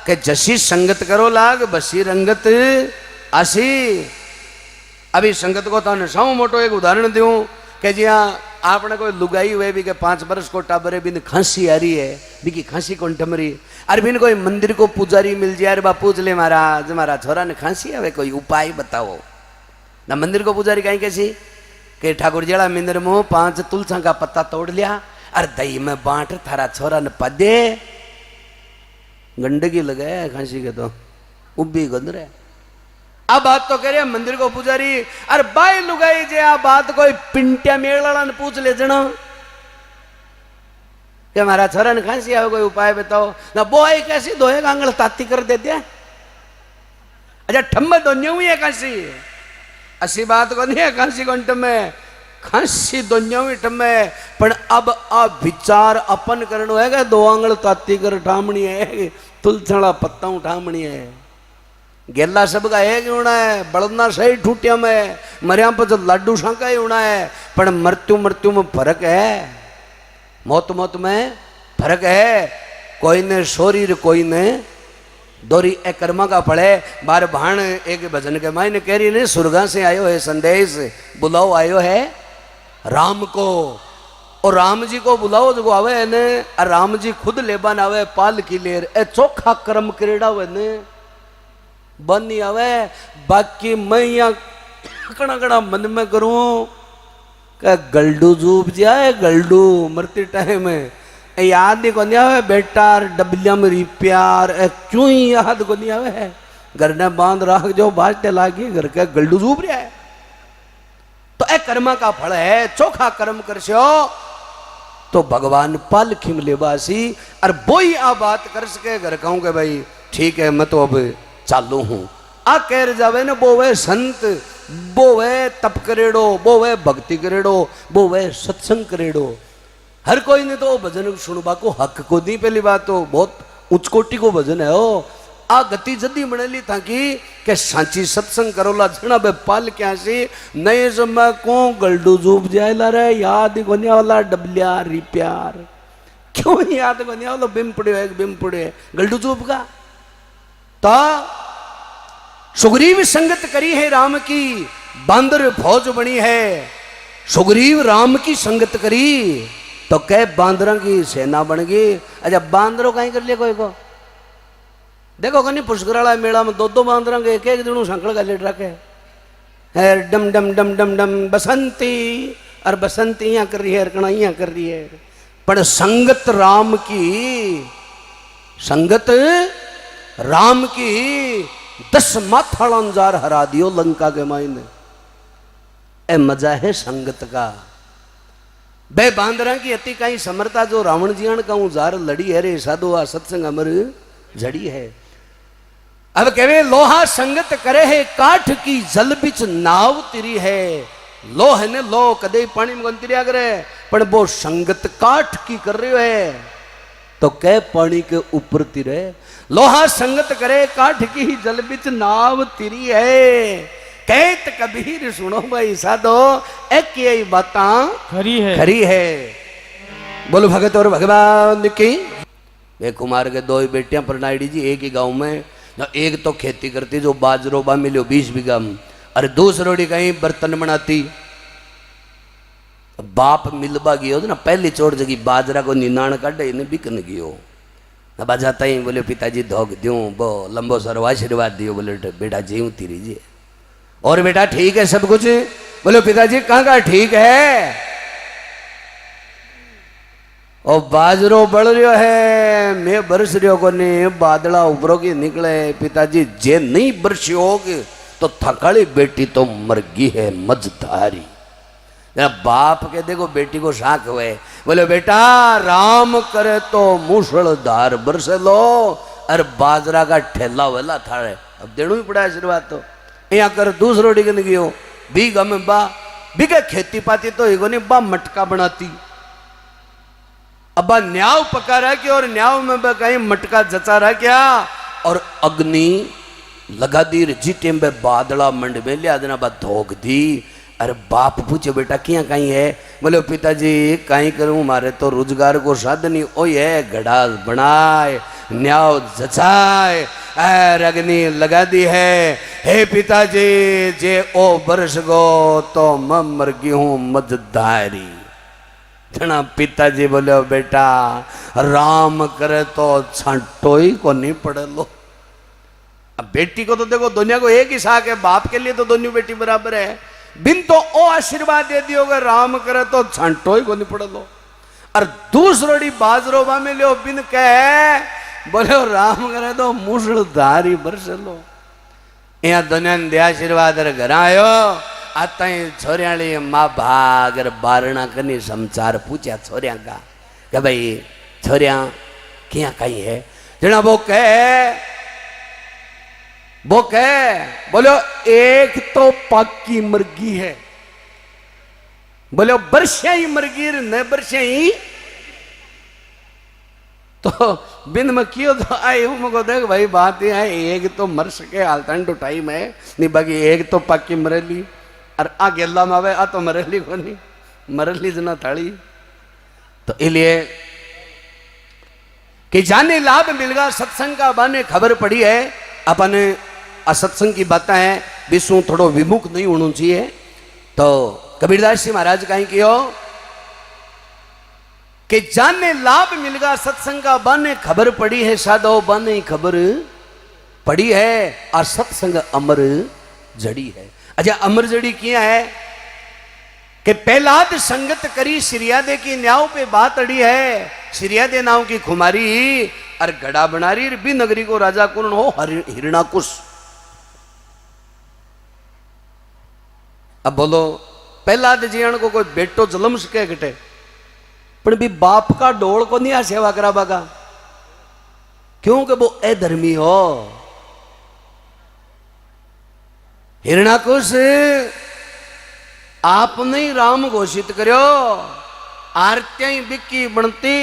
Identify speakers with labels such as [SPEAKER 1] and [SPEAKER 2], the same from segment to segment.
[SPEAKER 1] कि जसी संगत करो लाग बसी रंगत आसी। अभी संगत को तो साव मोटो एक उदाहरण दूं कि जी हाँ आपने कोई लुगाई हुए भी के 5 वर्ष को टाबरे बिन खांसी आ रही है भी की खांसी कौन टमरी अरे बिन कोई मंदिर को पुजारी मिल जाए अरे बा पूछ ले महाराज हमारा छोरा ने खांसी आवे कोई उपाय बताओ ना। मंदिर को पुजारी कहीं कैसी कि ठाकुर जेड़ा मंदिर में 5 तुलसा का पत्ता तोड़ लिया अरे दही में बांट थारा छोरा ने पदे गंडगी लगाया खांसी के तो उब्बी गंद रहे। अब बात तो कह रहे मंदिर को पुजारी अरे बाई लुगाई जे आ बात कोई पिंटिया मेला ने पूछ ले जना कि हमारा छोरा ने खांसी आवे कोई उपाय बताओ ना। बोई कैसी दोहे आंगल ताती कर देते हैं अच्छा ठम्मे दोन्या हुई है खांसी ऐसी बात को नहीं है खांसी कंठ में खांसी दोन्या हुई ठम्मे पर अब आ विचार अपन करनो है 2 आंगल ताती कर ठामणी है तुलसड़ा पत्ता उठामणी है गेला सब का एक होना है बड़ना सही ठूटिया में मरिया पर तो लाडू शांका ही होना है पर मृत्यु मृत्यु में फर्क है मौत मौत में फर्क है। कोई ने शोरीर कोई ने दोरी ए कर्मा का फड़े बार भाण एक भजन के मायने कह रही ने सुरगा से आयो है संदेश बुलाओ आयो है राम को और राम जी को बुलाओ जो आवे ने राम जी खुद लेबान आवे पाल की लेर ए चोखा कर्म करेड़ा हुए ने बनी आवे बाकी मैं यहाँ कड़ा कड़ा मन में करूं क्या गल्डू जूब जाए गल्डू मरते टाइम में याद नहीं कौन आवे बेटा डबलिया में रिप्यार क्यों ही याद को नहीं आवे घर ने बांध राख जो बाजते लागी घर का गल्डू जूब रहा है तो ए कर्मा का फल है चोखा कर्म कर तो भगवान पाल खिम लेबासी और बोई आ बात कर सके घर कहूं के भाई ठीक है मैं तो अब चालू हूं आ कह जावे न बोवे संत बोवे तप करेड़ो बोवे भक्ति करेड़ो बोवे सत्संग करेड़ो हर कोई ने तो भजन सुनबा को हक को दी। पहली बात तो बहुत उच्च कोटि को भजन है ओ आ गति जदी बनेली था कि सांची सत्संग करोला जना बे पाल क्या सी नए समय को गल्डू जूब जायला रे याद कोनिया वाला डबलिया रिप्यार क्यों याद कोनिया वाला बिम पड़े गल्डू जूब का तो सुग्रीव संगत करी है राम की बांदर फौज बनी है सुग्रीव राम की संगत करी तो कह बांदरों की सेना बन गई। अच्छा बांदरों कहीं कर लिया कोई को देखो कहीं पुष्कराला मेला में 2 बांदरों के एक दिन संकल का लेट रखे है डम डम डम डम डम बसंती और बसंती यहाँ कर रही है अरकना यहाँ कर रही है पर संगत राम की 10 माथाड़ांजार हरा दियो लंका के मायने ए मजा है संगत का। बे बांदरा की अति कहीं समर्था जो रावण जीण का जार लड़ी है रे साधु आ सत्संग अमर जड़ी है। अब कहे लोहा संगत करे है काठ की जल बिच नाव तिरी है लोह ने लो कदे पानी में गंतिरिया करे पर वो संगत काठ की कर रहे है तो कह पानी के ऊपर तिरे लोहा संगत करे काठ की जल बिच नाव तिरी है कहत कबीर सुनो भाई साधो एक यही बाता खरी है। बोलो भगत और भगवान की। वे कुमार के 2 बेटियां परनाइडी जी एक ही गांव में ना एक तो खेती करती जो बाजरो बा मिलो 20 बीघा में अरे दूसरोड़ी कहीं बर्तन बनाती बाप मिलबा गयो ना पहली चोट जगी बाजरा को निनाण काटे इन्हें बिकन गयो अब जाता ही बोले पिताजी धोख दूं वो लंबो सरो आशीर्वाद दियो बोले बेटा जीवती रहिए और बेटा ठीक है सब कुछ बोले पिताजी कहाँ ठीक है और बाजरो बढ़ रहा है मैं बरस रहा को नहीं बादला उभरो की निकले पिताजी जे नहीं बरसियोगे तो थकाली बेटी तो मर गई है मझधारी। बाप के देखो बेटी को शाक हुए बोले बेटा राम करे तो मूसलधार बरस लो और बाजरा का ठेला वेला था अब देना ही पड़ा आशीर्वाद तो यहाँ कर दूसरो डिगन गयो बीघा में बा बीघा खेती पाती तो एगो ने बा मटका बनाती अब न्याव पका रहा क्या और न्याव में बा कहीं मटका जचा रहा क्या और अग्नि लगा दी जीटे में बादला मंड में लिया देना बा धोख दी। अरे बाप पूछे बेटा क्या कहीं है बोले पिताजी कहीं करूं मारे तो रोजगार को साधन ही ओ है घड़ा बनाए न्याव जचाए एर अग्नि लगा दी है। हे पिताजी जे ओ बरस गो तो मैं मर गई हूं मझधारी। जना पिताजी बोले बेटा राम करे तो छांटो ही को नहीं पड़े लो। अब बेटी को तो देखो दुनिया को एक ही साक है, बाप के लिए तो दोनों बेटी बराबर है। बिन तो ओ आशीर्वाद दे दियो अगर राम करे तो छांटो ही को नहीं पड़े लो। और दूसरोड़ी बाजरो में लियो बिन कह बोले राम करे तो मूसलधारी बरस लो। यहाँ दुनिया ने दिया आशीर्वाद घर आयो आता ही छोरियाली माँ भाग बारणा करनी समाचार पूछा छोरिया का कि भाई छोरिया क्या कहीं है। जना वो बोलो एक तो पक्की मुर्गी है, बोलो बरसिया ही मुर्गी न बरसिया ही तो बिन में क्यों तो आई हूं मुझको देख भाई बात यह है एक तो मर सके हालतन तो टाइम है नहीं बाकी एक तो पक्की मरेली और आ गेला मावे आ तो मरेली को नहीं मरेली जना थाली। तो इसलिए कि जाने लाभ मिलगा सत्संग का बाने खबर पड़ी है अपन असत्संग की बातें हैं विष्णु थोड़ो विमुख नहीं होना चाहिए। तो कबीरदास जी महाराज कहीं कियो कि जाने लाभ मिलगा सत्संग का बाने खबर पड़ी है साधो बाने खबर पड़ी है और सत्संग अमर जड़ी है। अच्छा अमर जड़ी किया है कि पहलाद संगत करी सिरियादे की न्याव पे बात अड़ी है। सिरियादे नाव की खुमारी और गड़ा बनारी भी नगरी को राजा कौन हो हिरणाकुश। अब बोलो पहलाद जीण को कोई बेटो जलम सके घटे पर भी बाप का डोल को नहीं आ सेवा करा बागा क्योंकि वो अधर्मी हो। हिरणाकुश आपने ही राम घोषित करो आरतियां ही बिकी बनती।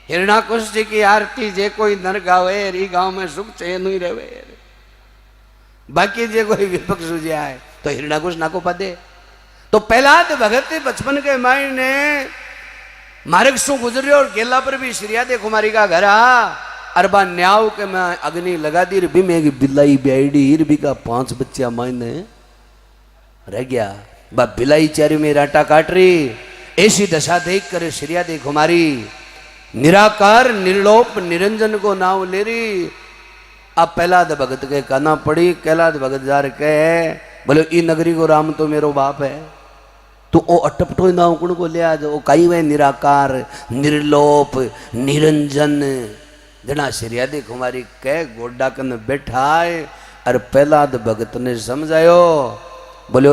[SPEAKER 1] हिरणाकुश जी की आरती जे कोई नर गावे री गांव में सुख चैन ही रहे बाकी जे कोई विपक्ष सुझा है तो हिरणाकुश ना को पदे। तो पहलाद भगत बचपन के माई ने मार्ग सु गुजरियो और गेला पर भी श्रियादे कुमारी का घर आ अरबा न्याव के मैं अग्नि लगा दी भी में बिलाई ब्याईडी हिर भी का 5 बच्चा मायने रह गया। बा बिलाई चारी में राटा काट रही ऐसी दशा देख कर श्रियादे कुमारी निराकार निर्लोप निरंजन को नाव ले रही। अब पहलाद भगत के कहना पड़ी कैलाद भगत जार के बोले ई नगरी को राम तो मेरो बाप है तो ओ अटपटो नाव कुण को लिया जो कई वे निराकार निर्लोप निरंजन जना श्रियादे कुमारी के गोडा कन बैठा है और पहलाद भगत ने समझायो बोलो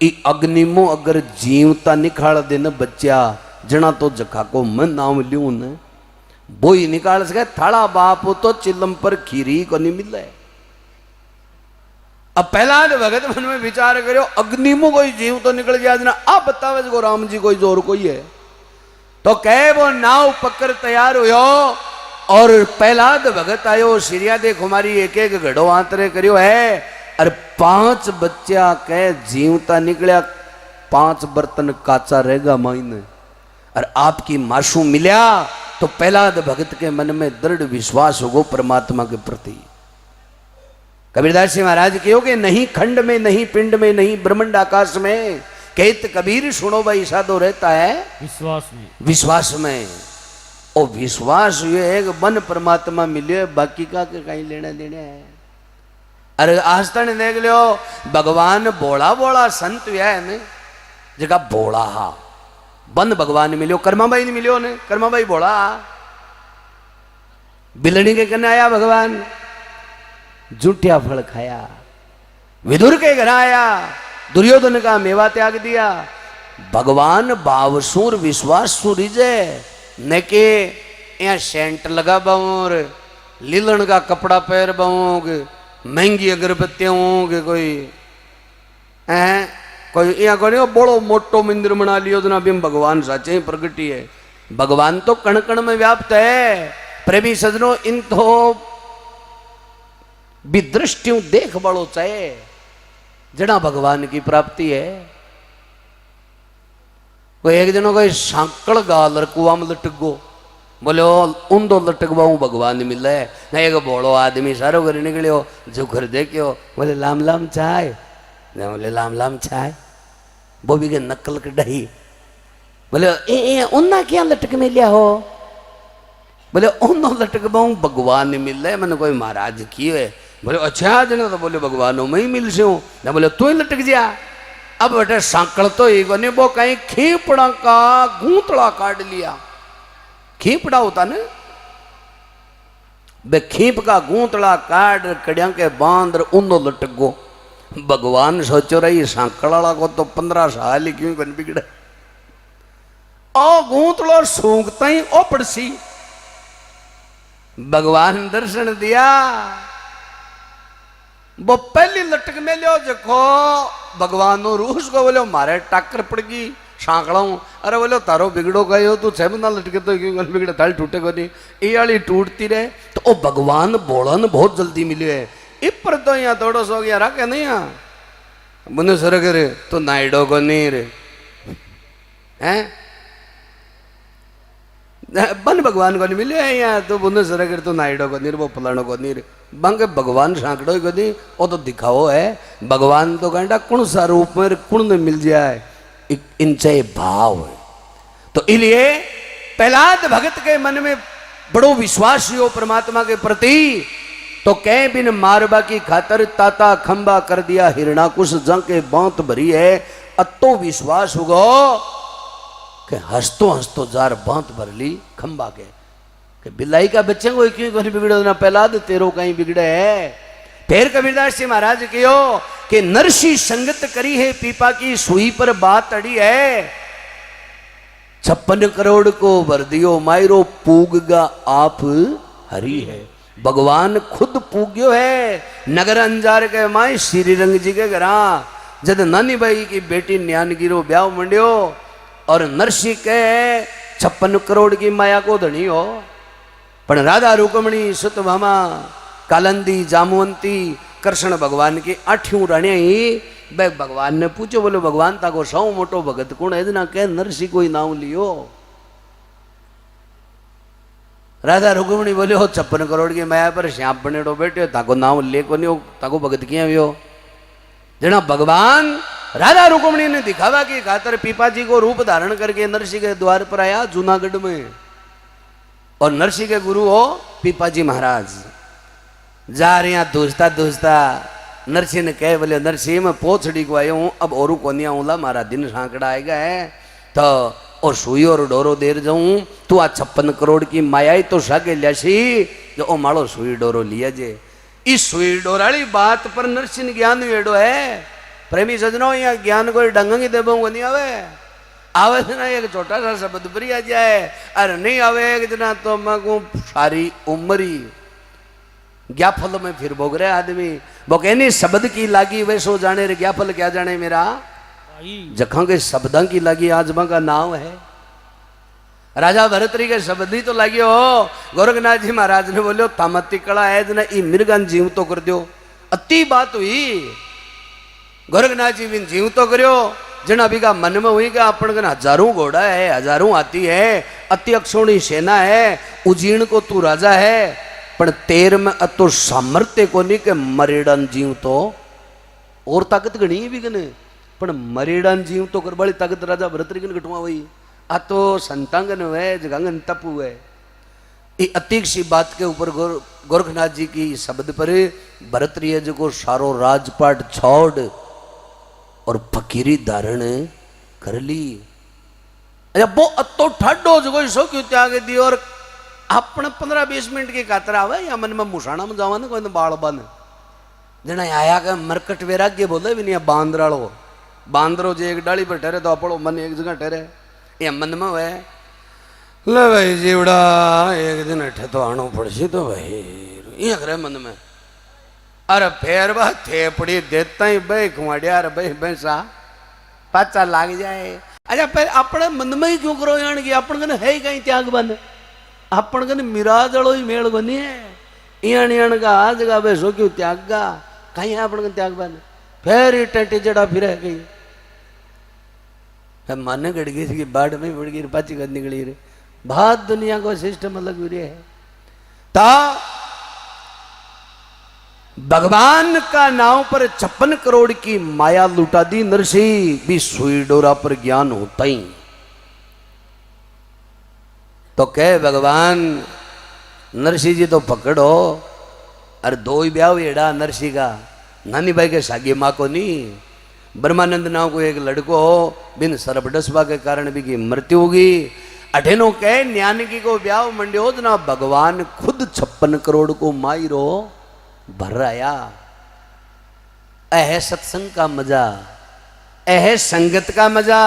[SPEAKER 1] ई अग्निमो अगर जीवता निकाल देना बच्चा जना तो जखा को मैं नाम लियूं न वो ही निकाल सके थाड़ा बाप तो चिलम पर खीरी को नहीं मिल है। अब पहलाद भगत मन में विचार करो अग्निमो कोई जीव तो निकल गया जना अब बतावे को राम जी कोई जोर कोई है तो कहे वो नाव पकड़ तैयार हुयो और पहलाद भगत आयो सिरियादे कुमारी एक एक घड़ो आंतरे करियो है और 5 बच्चा के जीवता निकलिया 5 बर्तन काचा रहेगा माइन और आपकी माशू मिल्या तो पहलाद भगत के मन में दृढ़ विश्वास होगो परमात्मा के प्रति। कबीरदास जी महाराज कहो कि नहीं खंड में नहीं पिंड में नहीं ब्रह्मांड आकाश में कहत कबीर सुनो भाई साधो रहता है विश्वास में। और विश्वास ये है कि मन परमात्मा मिले बाकी का कहीं लेना देना है। अरे आज तक देख लो भगवान बोला बोला संत है ने जगह बोला हा बंद भगवान मिलो कर्माबाई ने मिलो ने कर्माबाई बोला बिलड़ी के कन्या आया भगवान जूठिया फल खाया विदुर के घर आया दुर्योधन का मेवा त्याग दिया। भगवान भावसूर विश्वास सूरिजे न के यहाँ सेंट लगा बाऊर लीलन का कपड़ा पहर बाऊंग महंगी अगरबत्तियां होंगे कोई यहाँ को बड़ो मोटो मंदिर बना लियो तो ना भी भगवान साचे ही प्रगति है। भगवान तो कण कण में व्याप्त है। प्रेमी सजनों इन तो विदृष्टियों देख बड़ो चाहे जड़ा भगवान की प्राप्ति है। कोई एक दिनों कोई सांकड़ गाल कुआ में लटक गो बोले ऊंधो लटकवाऊं भगवान मिले ना एक बोलो आदमी सारो घर निकलियो जो घर देखियो बोले लाम लाम चाय ना बोले लाम लाम चाय वो भी के नकल कढ़ाई बोले ए उन्ना क्या लटक में लिया हो बोले ऊंधो लटकवाऊं भगवान मिले मैंने कोई महाराज की है बोले अच्छा जना तो बोले भगवानों में ही मिल से हूँ ना बोले तू ही लटक जा अब बेटे सांकल तो ही को वो कहीं खीपड़ा का गूंतड़ा काट लिया खीपड़ा होता ना बे खीप का गूंतड़ा काट कड़िया के बांध ऊंधो लटक गो भगवान सोचो रही सांकल वाला को तो 15 साल ही क्यों बन बिगड़े ओ गूंतड़ो सूंघता ही ओ पड़सी भगवान दर्शन दिया वो पहली लटक में लियो देखो भगवान नो रूस को बोलो मारे टाकर पड़गी सांकड़ा हूं अरे बोलो तारो बिगड़ो गए हो तू छह ना लटके तो क्यों बिगड़े थाली टूटे को नहीं ये वाली टूटती रहे तो ओ भगवान बोलन बहुत जल्दी मिले है इपर तो यहाँ थोड़ा सो गया रखे नहीं यहाँ बुने सर करे तो नाइडो को नहीं रे हैं बन भगवान को नहीं मिले यहाँ तो बुने सर करे तो नाइडो को नहीं वो फलानो को नहीं रे बंग भगवान सांकड़ो को नहीं वो तो दिखाओ है भगवान तो कहता कुण सा रूप में कुण में मिल जाए इनसे भाव है तो इसलिए प्रहलाद भगत के मन में बड़ो विश्वास हो परमात्मा के प्रति तो कह बिन मारबा की खातर ताता खंबा कर दिया हिरणाकुश जंग के बांत भरी है अतो विश्वास होगो कि हंसतो हंसतो जार बांत भर ली खंबा के बिलाई का बच्चे को क्यों बिगड़ो ना प्रहलाद तेरो कहीं बिगड़े है फिर कबीरदास जी महाराज कहो कि नरसी संगत करी है पीपा की सुई पर बात अड़ी है 56 करोड़ को भर दियो मायरो पूगगा आप हरी है भगवान खुद पूग्यो है नगर अंजार के माई श्री रंग जी के घरा जद नानी बाई की बेटी न्यान गिरो ब्याह मंडियो और नरसी के 56 करोड़ की माया को धनी हो पर राधा रुक्मणी सुतभामा कालंदी जामुवंती कृष्ण भगवान की 8 रानिया ही भाई भगवान ने पूछो बोलो भगवान ताको सौ मोटो भगत कौन है ना कह नरसी कोई नाम लियो राधा रुक्मणी बोले हो 56 करोड़ की माया पर श्याम बनेड़ो बैठे ताको नाम ले को नहीं हो ताको भगत किया भी हो जना भगवान राधा रुक्मणी ने दिखावा की खातर पीपा जी को रूप धारण करके नरसी के द्वार पर आया जूनागढ़ में और नरसी के गुरु हो पीपा जी महाराज जा रहे हैं दूसता दूसता नरसी ने कहे बोले नरसी मैं पोछड़ी को आया हूँ अब और को नहीं आऊँला मारा दिन सांकड़ा आएगा है तो और सुई और डोरो देर जाऊँ तू आ 56 करोड़ की माया तो सागे लियासी जो ओ माड़ो सुई डोरो लिया जे इस सुई डोराली बात पर नरसी ने ज्ञान वेड़ो है प्रेमी सजनो यहाँ ज्ञान कोई डंगी देबो को नहीं आवे आवे ना एक छोटा सा शब्द भरी आ जाए अरे नहीं आवे एक जना तो मैं सारी उम्री ज्ञाफल में फिर भोग रहे आदमी वो कहने शब्द की लागी वैसो जाने रे ज्ञाफल क्या जाने मेरा जखा के शब्दा की लागी आजमा का नाम है राजा भरतरी के शब्द ही तो लागी हो गोरखनाथ जी महाराज ने बोलो तामती कड़ा है जना ई मिर्गन जीव तो कर दो अति बात हुई गोरखनाथ जी बिन जीव तो करो जना अभी का मन में हुई का अपन कन हजारों घोड़ा है हजारों हाथी है अति अक्षोणी सेना है उजीर्ण को तू राजा है पण तेर में अतो सामर्थ्य को नहीं के मरेड़न जीव तो और ताकत गणी भी गने पण मरेड़न जीव तो कर बड़ी ताकत राजा भरतरी कन घटवा हुई आ तो संतांगन है जगांगन तप हुए ये अतिक सी बात के ऊपर गोरखनाथ जी की शब्द पर भरतरी जो को सारो राजपाट छोड़ और फकीरी धारण कर ली अच्छा वो अतो ठाडो जो सो क्यों त्याग दी और अपने 15-20 मिनट की कातर आवे या मन में मुसाणा में जावा ना कोई बाल बन जना आया का मरकट वैराग्य बोले भी नहीं बांदराड़ो बांदरो जो एक डाली पर ठहरे तो अपड़ो मन एक जगह ठहरे या मन में वे ले भाई जीवड़ा एक दिन अठे तो आनो पड़सी तो भाई ये करे मन में अरे फेर बा थेपड़ी देता ही भाई खुआड़िया अरे भाई भैंसा पाचा लाग जाए अच्छा फिर अपने मन में ही क्यों करो यान की अपन कने है कहीं त्याग बन अपन कने मिराजड़ो ही मेल बनी है इयान इयान का आ जगह बैसो क्यों त्याग गा कहीं है अपन कने त्याग बन फिर टेंटी जड़ा फिर है कहीं मन गड़ गई थी बाढ़ में बढ़ गई पाची कर निकली रे बहुत दुनिया को सिस्टम अलग हो रहा है। तो भगवान का नाव पर 56 करोड़ की माया लुटा दी नरसिंह भी सुई डोरा पर ज्ञान होता ही। तो कह भगवान नरसिंह जी तो पकड़ो, अरे दो ही ब्याह एड़ा नरसिंह का, नानी भाई के सागी माँ को नहीं। ब्रह्मानंद नाव को एक लड़को हो, बिन सरबडसबा के कारण भी की मृत्यु होगी। अठेनो कह न्यानकी को ब्याह मंडियो ना भगवान खुद 56 करोड़ को मायरो भर आया। ऐ सत्संग का मजा, ऐ संगत का मजा।